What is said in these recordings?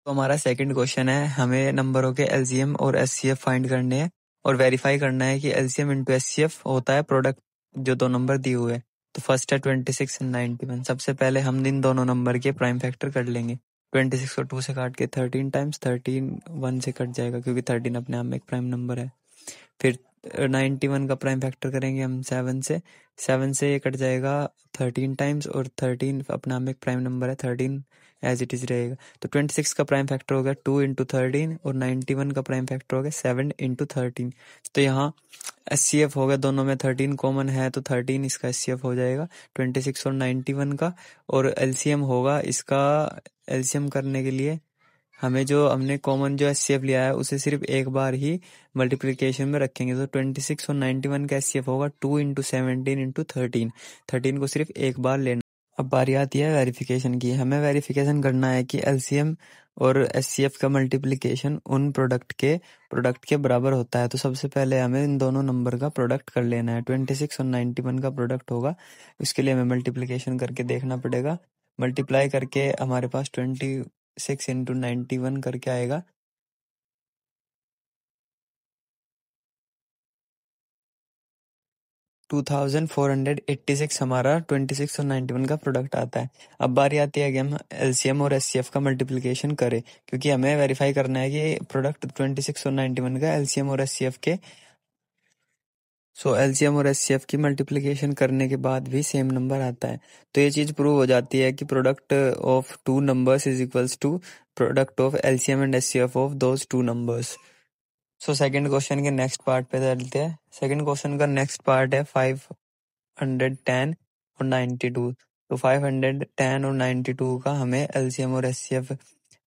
तो हमारा second question है, हमें नंबरों के एलसीएम और एचसीएफ फाइंड करने हैं और वेरीफाई करना है कि एलसीएम इंटू एचसीएफ होता है प्रोडक्ट जो दो नंबर दिए हुए हैं। तो फर्स्ट है 26 एंड 91। सबसे पहले हम इन दोनों नंबर के प्राइम फैक्टर कर लेंगे। 26 को 2 से काट के 13 टाइम्स, 13 1 से कट जाएगा क्योंकि 13 अपने आप में एक प्राइम नंबर है। फिर 91 का प्राइम फैक्टर करेंगे हम 7 से, 7 से ये कट जाएगा 13 टाइम्स और 13 अपने आप में एक प्राइम नंबर है, 13 एज इट इज रहेगा। तो 26 का प्राइम फैक्टर हो गया 2 इंटू 13 और 91 का प्राइम फैक्टर हो गया 7 इंटू 13। तो यहाँ एचसीएफ हो गया, दोनों में 13 कॉमन है तो 13 इसका एचसीएफ हो जाएगा 26 और 91 का। और एलसीएम होगा इसका, एलसीएम करने के लिए हमें जो हमने कॉमन जो एचसीएफ लिया है उसे सिर्फ एक बार ही मल्टीप्लिकेशन में रखेंगे। तो 26 और 91 का एचसीएफ होगा 2 इंटू 17 इंटू 13। 13 को सिर्फ एक बार लेना। अब बारी आती है वेरिफिकेशन की। हमें वेरिफिकेशन करना है कि एलसीएम और एचसीएफ का मल्टीप्लिकेशन उन प्रोडक्ट के बराबर होता है। तो सबसे पहले हमें इन दोनों नंबर का प्रोडक्ट कर लेना है। 26 और 91 का प्रोडक्ट होगा, उसके लिए हमें मल्टीप्लिकेशन करके देखना पड़ेगा। मल्टीप्लाई करके हमारे पास 26 इंटू 91 करके आएगा 2486 हमारा 26 और 91 का प्रोडक्ट आता है। अब बारी आती है कि हम एलसीएम और एचसीएफ का मल्टीप्लिकेशन करें, क्योंकि हमें वेरीफाई करना है कि प्रोडक्ट 26 और 91 का एलसीएम और एचसीएफ के। एलसीएम और एचसीएफ की मल्टीप्लिकेशन करने के बाद भी सेम नंबर आता है। तो ये चीज प्रूव हो जाती है कि product of two numbers is equals to product of LCM and HCF of those two numbers. Second question के नेक्स्ट पार्ट पे चलते हैं। सेकंड क्वेश्चन का नेक्स्ट पार्ट है 510 और 92। तो 510 और 92 का हमें एलसीएम और एचसीएफ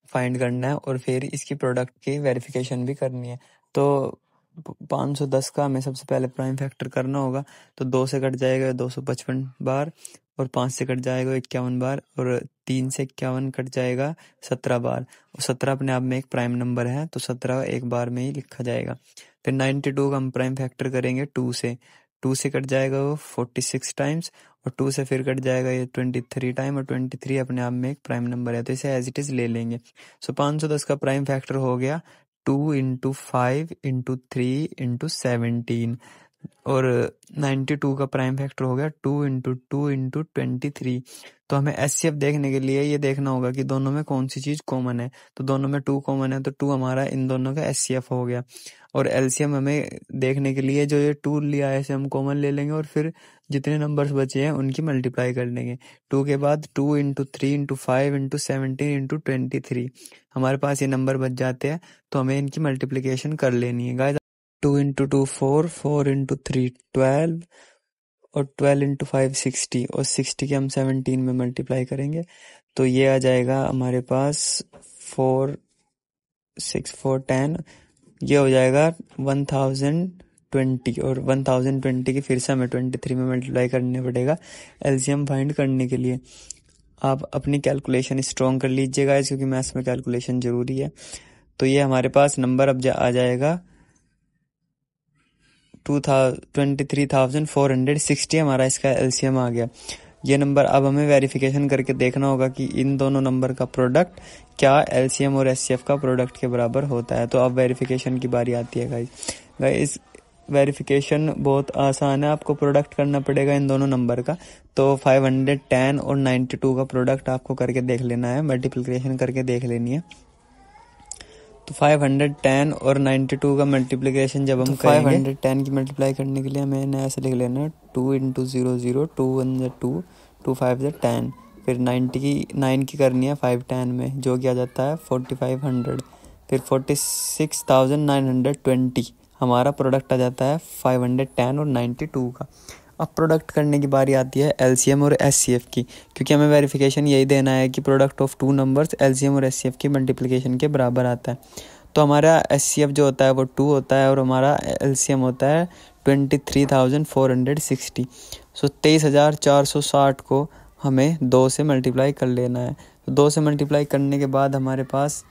फाइंड करना है और फिर इसकी प्रोडक्ट की वेरिफिकेशन भी करनी है। तो 510 का हमें सबसे पहले प्राइम फैक्टर करना होगा। तो 2 से कट जाएगा 255 बार और 5 से कट जाएगा 51 बार और 3 से 51 कट जाएगा 17 बार। और 17 अपने आप में एक प्राइम नंबर है तो 17 एक बार में ही लिखा जाएगा। फिर 92 का हम प्राइम फैक्टर करेंगे 2 से, 2 से कट जाएगा वो 46 टाइम्स और 2 से फिर कट जाएगा ये 23 टाइम और 23 अपने आप में एक प्राइम नंबर है तो इसे एज इट इज ले लेंगे। 510 का प्राइम फैक्टर हो गया 2 इंटू 5 इंटू 3 इंटू 17 और 92 का प्राइम फैक्टर हो गया 2 इंटू 2 इंटू 23। तो हमें एचसीएफ देखने के लिए ये देखना होगा कि दोनों में कौन सी चीज कॉमन है। तो दोनों में 2 कॉमन है तो 2 हमारा इन दोनों का एचसीएफ हो गया। और एलसीएम हमें देखने के लिए जो ये 2 लिया है इसे हम कॉमन ले लेंगे और फिर जितने नंबर्स बचे हैं उनकी मल्टीप्लाई कर लेंगे। 2 के बाद 2 इंटू 3 इंटू 5 इंटू 17 इंटू 23 हमारे पास ये नंबर बच जाते हैं। तो हमें इनकी मल्टीप्लिकेशन कर लेनी है गाइस। 2 इंटू 2 4, 4 इंटू 3 12 और 12 इंटू 5 60 और 60 के हम 17 में मल्टीप्लाई करेंगे तो ये आ जाएगा हमारे पास 4 6 4 10। ये हो जाएगा 1020 और 1020 की फिर से हमें 23 में मल्टीप्लाई करने पड़ेगा एलसीएम फाइंड करने के लिए। आप अपनी कैलकुलेशन स्ट्रॉन्ग कर लीजिएगा क्योंकि मैथ्स में कैलकुलेशन जरूरी है। तो ये हमारे पास नंबर अब आ जाएगा 23,460 हमारा इसका एलसीएम आ गया। ये नंबर अब हमें वेरिफिकेशन करके देखना होगा कि इन दोनों नंबर का प्रोडक्ट क्या एलसीएम और एचसीएफ का प्रोडक्ट के बराबर होता है। तो अब वेरिफिकेशन की बारी आती है गाइस। वेरिफिकेशन बहुत आसान है, आपको प्रोडक्ट करना पड़ेगा इन दोनों नंबर का। तो 510 और 92 का प्रोडक्ट आपको करके देख लेना है, मल्टीप्लिकेशन करके देख लेनी है। तो 510 और 92 का मल्टीप्लिकेशन जब हम करेंगे 510 की मल्टीप्लाई करने के लिए हमें नया ऐसे लिख लेना है 2 इंटू 0 0, 2 1 2, 2 5 10। फिर 9 की करनी है 510 में जो कि आ जाता है 4500। फिर 46,920 हमारा प्रोडक्ट आ जाता है 510 और 92 का। अब प्रोडक्ट करने की बारी आती है एलसीएम और एचसीएफ की, क्योंकि हमें वेरिफिकेशन यही देना है कि product of two numbers LCM और एचसीएफ की मल्टीप्लिकेशन के बराबर आता है। तो हमारा एचसीएफ जो होता है वो 2 होता है और हमारा एलसीएम होता है 23,460। 23,460 को हमें 2 से मल्टीप्लाई कर लेना है। तो 2 से मल्टीप्लाई करने के बाद हमारे पास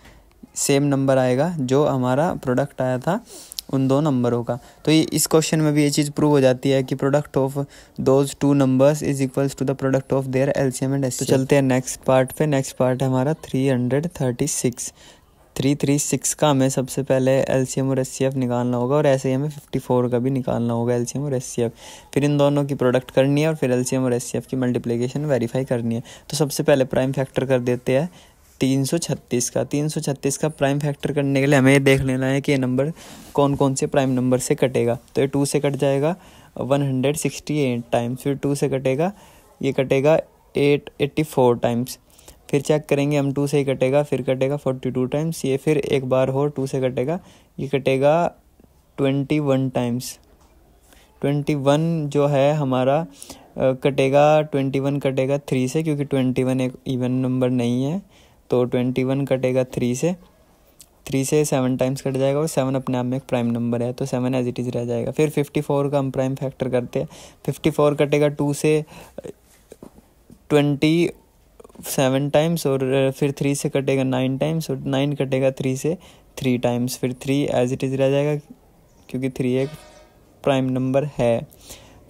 सेम नंबर आएगा जो हमारा प्रोडक्ट आया था उन दो नंबरों का। तो ये इस क्वेश्चन में भी ये चीज़ प्रूव हो जाती है कि product of those two numbers is equals to the product of their LCM and HCF. तो चलते हैं नेक्स्ट पार्ट पे। नेक्स्ट पार्ट है हमारा 336। 336 का हमें सबसे पहले एलसीएम और एचसीएफ निकालना होगा, और ऐसे ही हमें 54 का भी निकालना होगा एलसीएम और एचसीएफ। फिर इन दोनों की प्रोडक्ट करनी है और फिर एलसीएम और एचसीएफ की मल्टीप्लिकेशन वेरीफाई करनी है। तो सबसे पहले प्राइम फैक्टर कर देते हैं 336 का। 336 का प्राइम फैक्टर करने के लिए हमें ये देख लेना है कि ये नंबर कौन कौन से प्राइम नंबर से कटेगा। तो ये 2 से कट जाएगा 168 टाइम्स, फिर 2 से कटेगा, ये कटेगा 84 टाइम्स, फिर चेक करेंगे हम 2 से ही कटेगा, फिर कटेगा 42 टाइम्स, ये फिर एक बार और 2 से कटेगा, ये कटेगा 21 टाइम्स। 21 जो है हमारा कटेगा, 21 कटेगा 3 से, क्योंकि 21 एक इवन नंबर नहीं है, तो 21 कटेगा 3 से। 3 से 7 टाइम्स कट जाएगा, और 7 अपने आप में एक प्राइम नंबर है, तो 7 एज इट इज़ रह जाएगा। फिर 54 का हम प्राइम फैक्टर करते हैं। 54 कटेगा 2 से 27 टाइम्स, और फिर 3 से कटेगा 9 टाइम्स, और 9 कटेगा 3 से 3 टाइम्स, फिर 3 एज इट इज़ रह जाएगा, क्योंकि 3 एक प्राइम नंबर है।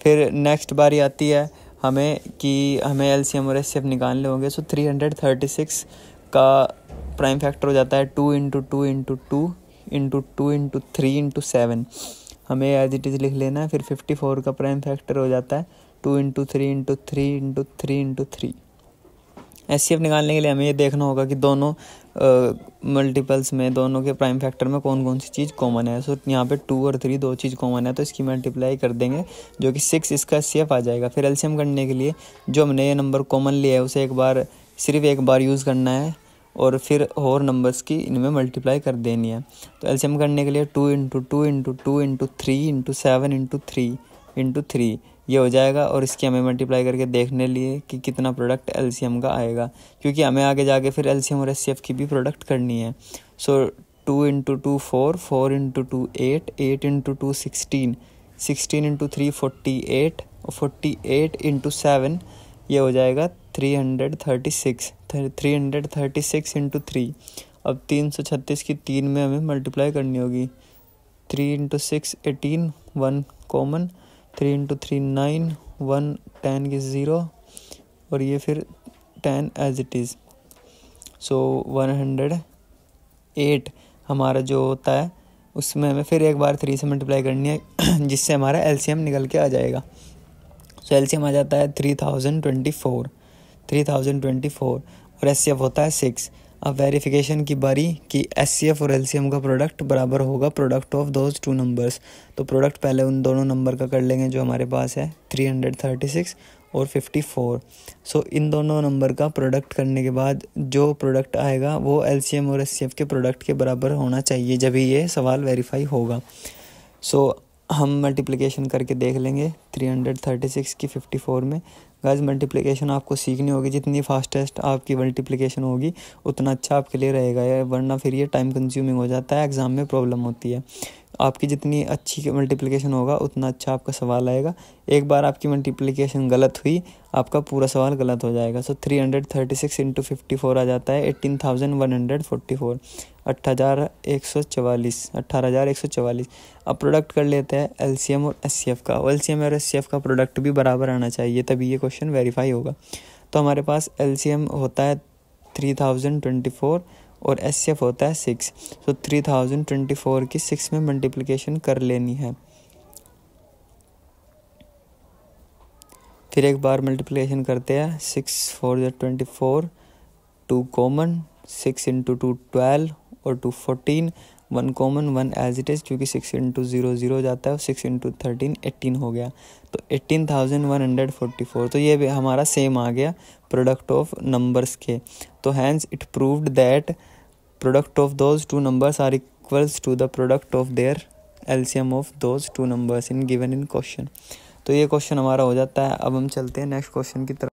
फिर नेक्स्ट बारी आती है हमें कि हमें एलसीएम और एचसीएफ निकालने होंगे। सो 336 का प्राइम फैक्टर हो जाता है 2 × 2 × 2 × 2 × 3 × 7, हमें एज इट इज़ लिख लेना है। फिर 54 का प्राइम फैक्टर हो जाता है 2 × 3 × 3 × 3 × 3। एचसीएफ निकालने के लिए हमें ये देखना होगा कि दोनों मल्टीपल्स में, दोनों के प्राइम फैक्टर में कौन कौन सी चीज़ कॉमन है। सो यहाँ पे 2 और 3 दो चीज़ कॉमन है, तो इसकी मल्टीप्लाई कर देंगे, जो कि 6 इसका एचसीएफ आ जाएगा। फिर एलसीएम करने के लिए जो हमने ये नंबर कॉमन लिया है उसे सिर्फ एक बार यूज़ करना है, और फिर और नंबर्स की इनमें मल्टीप्लाई कर देनी है। तो एलसीएम करने के लिए 2 × 2 × 2 × 3 × 7 × 3 × 3 ये हो जाएगा, और इसकी हमें मल्टीप्लाई करके देखने लिए कि कितना प्रोडक्ट एलसीएम का आएगा, क्योंकि हमें आगे जाके फिर एलसीएम और एचसीएफ की भी प्रोडक्ट करनी है। सो 2 × 2 4, 4 × 2 8, 8 × 2 16, 16 × 3 48, और 48 × 7 ये हो जाएगा 336, 336 × 3। अब 336 की 3 में हमें मल्टीप्लाई करनी होगी। 3 × 6 18, 1 कॉमन, 3 × 3 9, 1 10 की 0, और ये फिर 10 एज इट इज़। सो 108 हमारा जो होता है उसमें हमें फिर एक बार 3 से मल्टीप्लाई करनी है, जिससे हमारा एलसीएम निकल के आ जाएगा। सो एलसीएम आ जाता है 3024, 3024, और एचसीएफ होता है 6। अब वेरिफिकेशन की बारी कि एचसीएफ और एलसीएम का प्रोडक्ट बराबर होगा प्रोडक्ट ऑफ दोज 2 नंबर्स। तो प्रोडक्ट पहले उन दोनों नंबर का कर लेंगे जो हमारे पास है, 336 और 54। सो इन दोनों नंबर का प्रोडक्ट करने के बाद जो प्रोडक्ट आएगा वो एलसीएम और एचसीएफ के प्रोडक्ट के बराबर होना चाहिए, जब ये सवाल वेरीफाई होगा। सो हम मल्टीप्लिकेशन करके देख लेंगे 336 की 54 में। गाइस मल्टीप्लिकेशन आपको सीखनी होगी, जितनी फास्टेस्ट आपकी मल्टीप्लिकेशन होगी उतना अच्छा आपके लिए रहेगा, वरना फिर ये टाइम कंज्यूमिंग हो जाता है, एग्ज़ाम में प्रॉब्लम होती है। आपकी जितनी अच्छी मल्टीप्लिकेशन होगा उतना अच्छा आपका सवाल आएगा। एक बार आपकी मल्टीप्लिकेशन गलत हुई, आपका पूरा सवाल गलत हो जाएगा। सो 336 × 54 आ जाता है 18,144, 18,144। अब प्रोडक्ट कर लेते हैं एलसीएम और एचसीएफ का। एलसीएम और एचसीएफ का प्रोडक्ट भी बराबर आना चाहिए, तभी ये क्वेश्चन वेरीफाई होगा। तो हमारे पास एलसीएम होता है 3024 और एचसीएफ होता है 6। तो 3024 की 6 में मल्टीप्लिकेशन कर लेनी है। फिर एक बार मल्टीप्लिकेशन करते हैं, 6 4 24, 2 कॉमन, 6 × 2 12 और 2 14, 1 कॉमन, 1 एज इट इज़, क्योंकि 6 × 0 0 जाता है, और 6 × 13 18 हो गया। तो 18,144। तो ये भी हमारा सेम आ गया प्रोडक्ट ऑफ नंबर्स के। तो hence it proved that product of those 2 numbers are equals to the product of their LCM of those 2 numbers in given in question. तो ये क्वेश्चन हमारा हो जाता है। अब हम चलते हैं नेक्स्ट क्वेश्चन की तरफ।